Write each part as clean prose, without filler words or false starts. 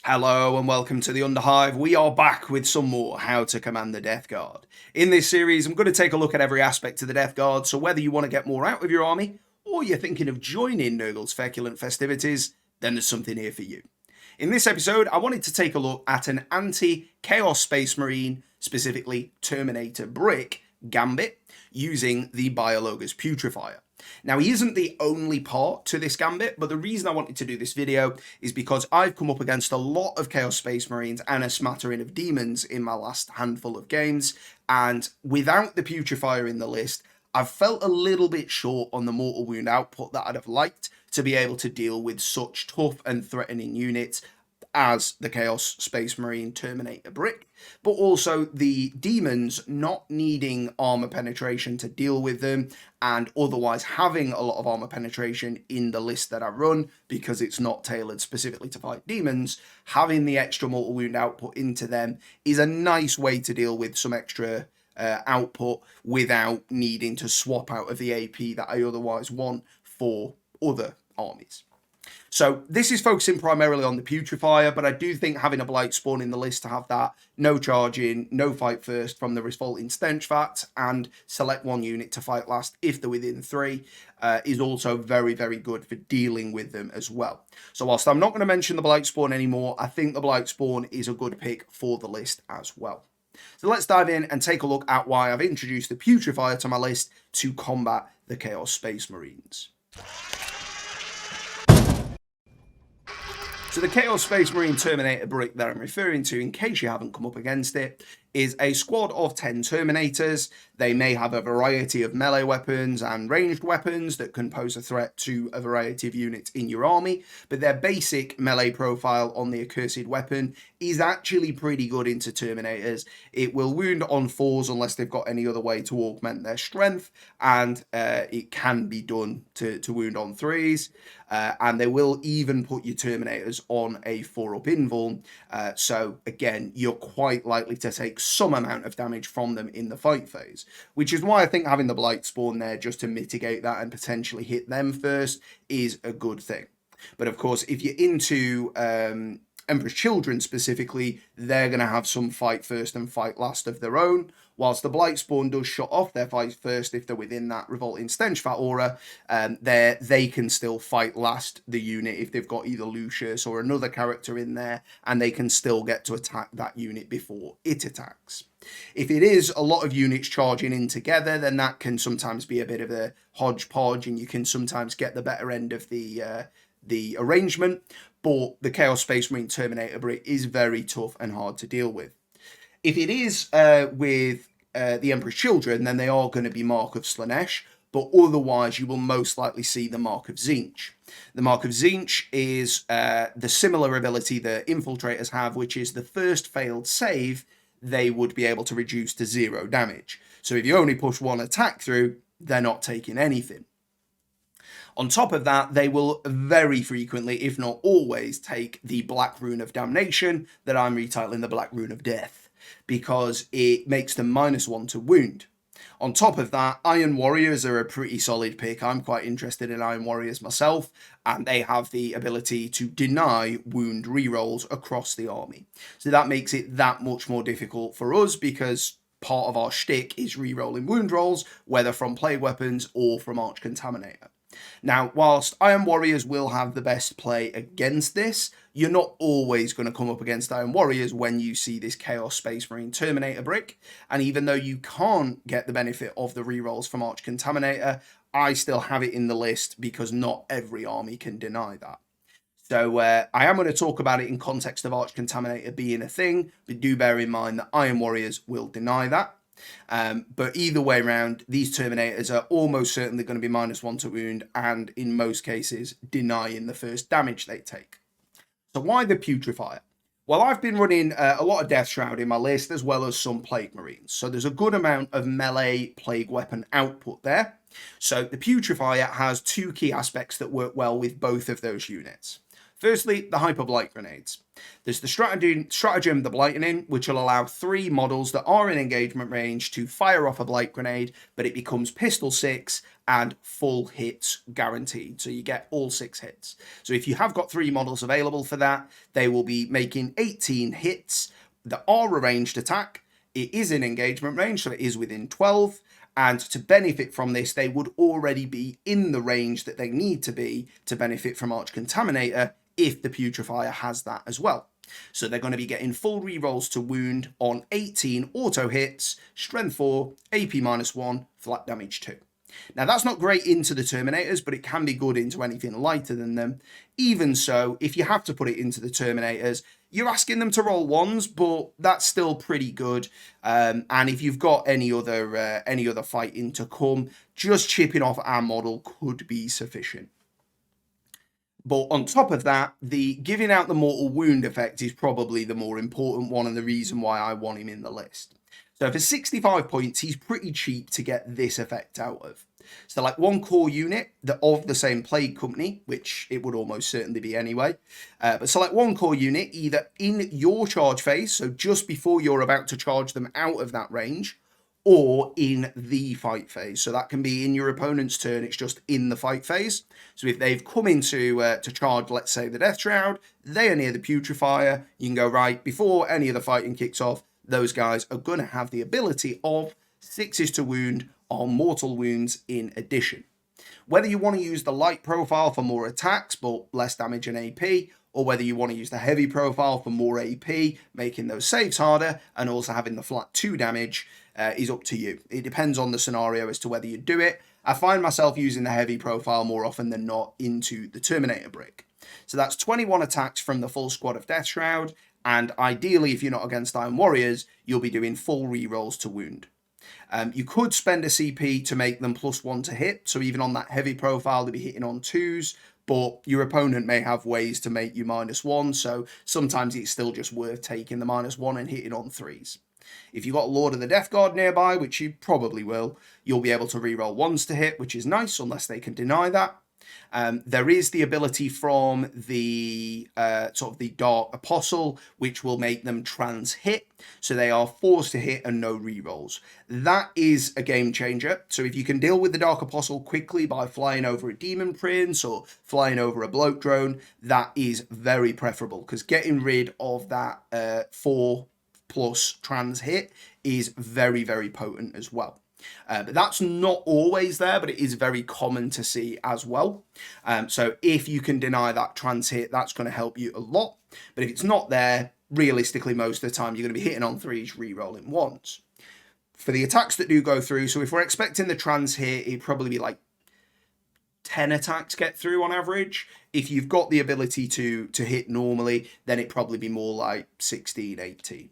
Hello and welcome to the Underhive. We are back with some more How to Command the Death Guard. In this series, I'm going to take a look at every aspect of the Death Guard, so whether you want to get more out of your army, or you're thinking of joining Nurgle's feculent festivities, then there's something here for you. In this episode, I wanted to take a look at an anti-Chaos Space Marine, specifically Terminator Brick, Gambit, using the Biologus Putrifier. Now, he isn't the only part to this gambit, but the reason I wanted to do this video is because I've come up against a lot of Chaos Space Marines and a smattering of demons in my last handful of games, and without the Putrifier in the list, I've felt a little bit short on the mortal wound output that I'd have liked to be able to deal with such tough and threatening units as the Chaos Space Marine Terminator Brick, but also the demons not needing armor penetration to deal with them, and otherwise having a lot of armor penetration in the list that I run because it's not tailored specifically to fight demons. Having the extra mortal wound output into them is a nice way to deal with some extra output without needing to swap out of the AP that I otherwise want for other armies. So this is focusing primarily on the Putrifier, but I do think having a Blight Spawn in the list to have that no charging, no fight first from the Revolting Stench Vat, and select one unit to fight last if they're within 3 is also very, very good for dealing with them as well. So whilst I'm not going to mention the Blight Spawn anymore, I think the Blight Spawn is a good pick for the list as well. So let's dive in and take a look at why I've introduced the Putrifier to my list to combat the Chaos Space Marines. So the Chaos Space Marine Terminator Brick that I'm referring to, in case you haven't come up against it, is a squad of 10 Terminators. They may have a variety of melee weapons and ranged weapons that can pose a threat to a variety of units in your army, but their basic melee profile on the accursed weapon is actually pretty good into Terminators. It will wound on 4s unless they've got any other way to augment their strength, and it can be done to wound on 3s, and they will even put your Terminators on a 4-up invuln, so again, you're quite likely to take some amount of damage from them in the fight phase, which is why I think having the Blight Spawn there just to mitigate that and potentially hit them first is a good thing. But of course, if you're into Emperor's Children specifically, they're going to have some fight first and fight last of their own. Whilst the Blight Spawn does shut off their fight first if they're within that Revolting Stench Vat aura, they can still fight last the unit if they've got either Lucius or another character in there, and they can still get to attack that unit before it attacks. If it is a lot of units charging in together, then that can sometimes be a bit of a hodgepodge, and you can sometimes get the better end of the arrangement, but the Chaos Space Marine Terminator Brick is very tough and hard to deal with. If it is with the Emperor's Children, then they are going to be Mark of Slaanesh, but otherwise you will most likely see the Mark of Tzeentch. The Mark of Tzeentch is the similar ability that Infiltrators have, which is the first failed save they would be able to reduce to 0 damage. So if you only push one attack through, they're not taking anything. On top of that, they will very frequently, if not always, take the Black Rune of Damnation that I'm retitling the Black Rune of Death, because it makes them -1 to wound. On top of that, Iron Warriors are a pretty solid pick. I'm quite interested in Iron Warriors myself, and they have the ability to deny wound rerolls across the army. So that makes it that much more difficult for us, because part of our shtick is rerolling wound rolls, whether from plague weapons or from Arch Contaminator. Now, whilst Iron Warriors will have the best play against this, you're not always going to come up against Iron Warriors when you see this Chaos Space Marine Terminator Brick, and even though you can't get the benefit of the rerolls from Arch Contaminator, I still have it in the list because not every army can deny that. So I am going to talk about it in context of Arch Contaminator being a thing, but do bear in mind that Iron Warriors will deny that. But either way around, these Terminators are almost certainly going to be -1 to wound, and in most cases denying the first damage they take. So why the Putrifier? Well, I've been running a lot of Death Shroud in my list, as well as some Plague Marines. So there's a good amount of melee plague weapon output there. So the Putrifier has 2 key aspects that work well with both of those units. Firstly, the Hyper Blight Grenades. There's the stratagem the Blightening, which will allow 3 models that are in engagement range to fire off a Blight Grenade, but it becomes pistol 6 and full hits guaranteed. So you get all 6 hits. So if you have got 3 models available for that, they will be making 18 hits that are a ranged attack. It is in engagement range, so it is within 12. And to benefit from this, they would already be in the range that they need to be to benefit from Arch Contaminator if the Putrifier has that as well. So they're going to be getting full rerolls to wound on 18 auto hits, strength 4, AP -1, flat damage 2. Now that's not great into the Terminators, but it can be good into anything lighter than them. Even so, if you have to put it into the Terminators, you're asking them to roll 1s, but that's still pretty good. And if you've got any other fighting to come, just chipping off our model could be sufficient. But on top of that, the giving out the mortal wound effect is probably the more important one and the reason why I want him in the list. So for 65 points, he's pretty cheap to get this effect out of. So like one core unit that of the same Plague Company, which it would almost certainly be anyway, but select one core unit either in your charge phase, so just before you're about to charge them out of that range, or in the fight phase. So that can be in your opponent's turn, it's just in the fight phase. So if they've come into to charge, let's say, the Death Shroud, they are near the Putrifier, you can go, right, before any of the fighting kicks off, those guys are going to have the ability of 6s to wound on mortal wounds in addition. Whether you want to use the light profile for more attacks but less damage and AP, or whether you want to use the heavy profile for more AP, making those saves harder, and also having the flat 2 damage, is up to you. It depends on the scenario as to whether you do it. I find myself using the heavy profile more often than not into the Terminator Brick. So that's 21 attacks from the full squad of Death Shroud, and ideally, if you're not against Iron Warriors, you'll be doing full rerolls to wound. You could spend a CP to make them +1 to hit, so even on that heavy profile, they'll be hitting on 2s, but your opponent may have ways to make you -1, so sometimes it's still just worth taking the -1 and hitting on 3s. If you've got Lord of the Death Guard nearby, which you probably will, you'll be able to reroll 1s to hit, which is nice, unless they can deny that. There is the ability from the sort of the Dark Apostle, which will make them trans hit, so they are forced to hit and no rerolls. That is a game changer. So if you can deal with the Dark Apostle quickly by flying over a Demon Prince or flying over a Bloat Drone, that is very preferable, because getting rid of that 4+ trans hit is very, very potent as well. But that's not always there, but it is very common to see as well. So if you can deny that trans hit, that's going to help you a lot. But if it's not there, realistically, most of the time, you're going to be hitting on 3s, re-rolling 1s. For the attacks that do go through, so if we're expecting the trans hit, it'd probably be like 10 attacks get through on average. If you've got the ability to hit normally, then it'd probably be more like 16, 18.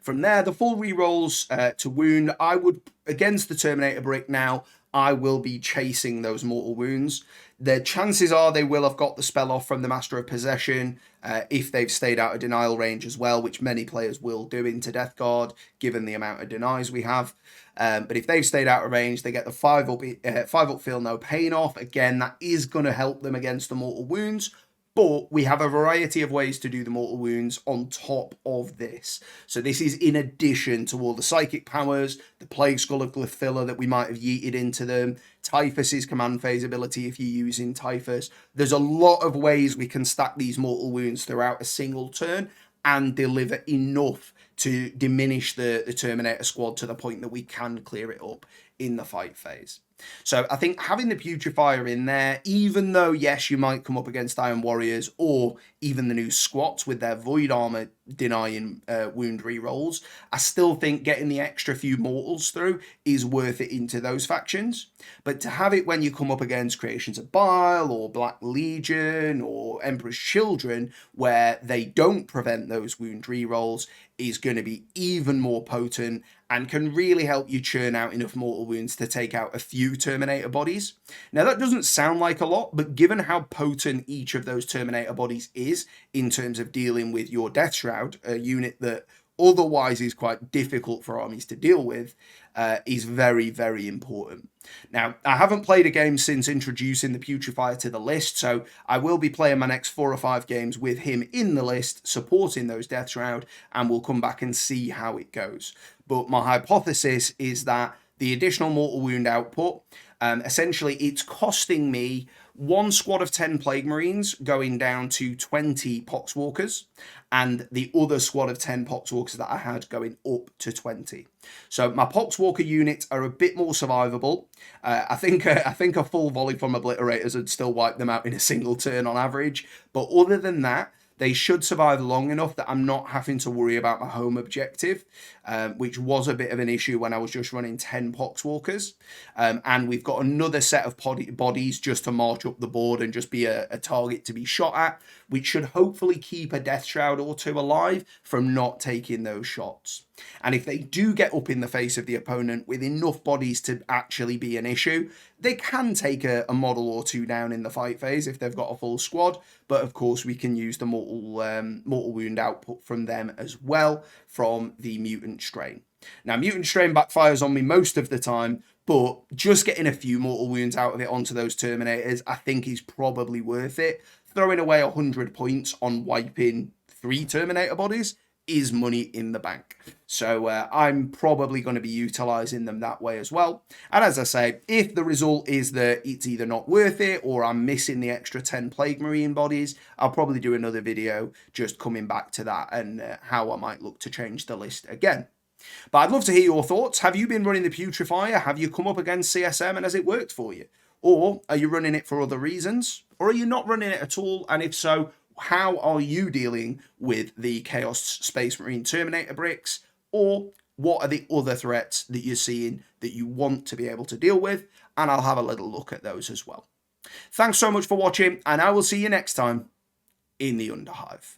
From there, the full rerolls to wound, I would, against the Terminator Brick now, I will be chasing those mortal wounds. The chances are they will have got the spell off from the Master of Possession if they've stayed out of denial range as well, which many players will do into Death Guard, given the amount of denies we have. But if they've stayed out of range, they get the 5 up feel no pain off. Again, that is going to help them against the mortal wounds. But we have a variety of ways to do the mortal wounds on top of this. So this is in addition to all the psychic powers, the Plague Skull of Glyphilla that we might have yeeted into them, Typhus's command phase ability if you're using Typhus. There's a lot of ways we can stack these mortal wounds throughout a single turn and deliver enough to diminish the Terminator squad to the point that we can clear it up in the fight phase. So I think having the Putrifier in there, even though, yes, you might come up against Iron Warriors or even the new squats with their Void Armor denying wound rerolls, I still think getting the extra few mortals through is worth it into those factions. But to have it when you come up against Creations of Bile or Black Legion or Emperor's Children, where they don't prevent those wound rerolls, is going to be even more potent and can really help you churn out enough mortal wounds to take out a few Terminator bodies. Now, that doesn't sound like a lot, but given how potent each of those Terminator bodies is in terms of dealing with your Death Shroud, a unit that otherwise is quite difficult for armies to deal with, is very, very important. Now, I haven't played a game since introducing the Putrifier to the list, so I will be playing my next 4 or 5 games with him in the list, supporting those Death Shroud, and we'll come back and see how it goes. But my hypothesis is that the additional mortal wound output, essentially it's costing me 1 squad of 10 Plague Marines going down to 20 Poxwalkers, and the other squad of 10 Poxwalkers that I had going up to 20. So my Poxwalker units are a bit more survivable. I think a full volley from Obliterators would still wipe them out in a single turn on average. But other than that, they should survive long enough that I'm not having to worry about my home objective, which was a bit of an issue when I was just running 10 Poxwalkers. And we've got another set of bodies just to march up the board and just be a target to be shot at, which should hopefully keep a Death Shroud or two alive from not taking those shots. And if they do get up in the face of the opponent with enough bodies to actually be an issue, they can take a model or two down in the fight phase if they've got a full squad. But of course, we can use the mortal wound output from them as well from the Mutant Strain. Now, Mutant Strain backfires on me most of the time, but just getting a few mortal wounds out of it onto those Terminators, I think is probably worth it. Throwing away 100 points on wiping 3 Terminator bodies is money in the bank. So I'm probably going to be utilizing them that way as well. And as I say, if the result is that it's either not worth it or I'm missing the extra 10 Plague Marine bodies, I'll probably do another video just coming back to that and how I might look to change the list again. But I'd love to hear your thoughts. Have you been running the Putrifier? Have you come up against CSM and has it worked for you? Or are you running it for other reasons? Or are you not running it at all? And if so, how are you dealing with the Chaos Space Marine Terminator Bricks? Or what are the other threats that you're seeing that you want to be able to deal with? And I'll have a little look at those as well. Thanks so much for watching, and I will see you next time in the Underhive.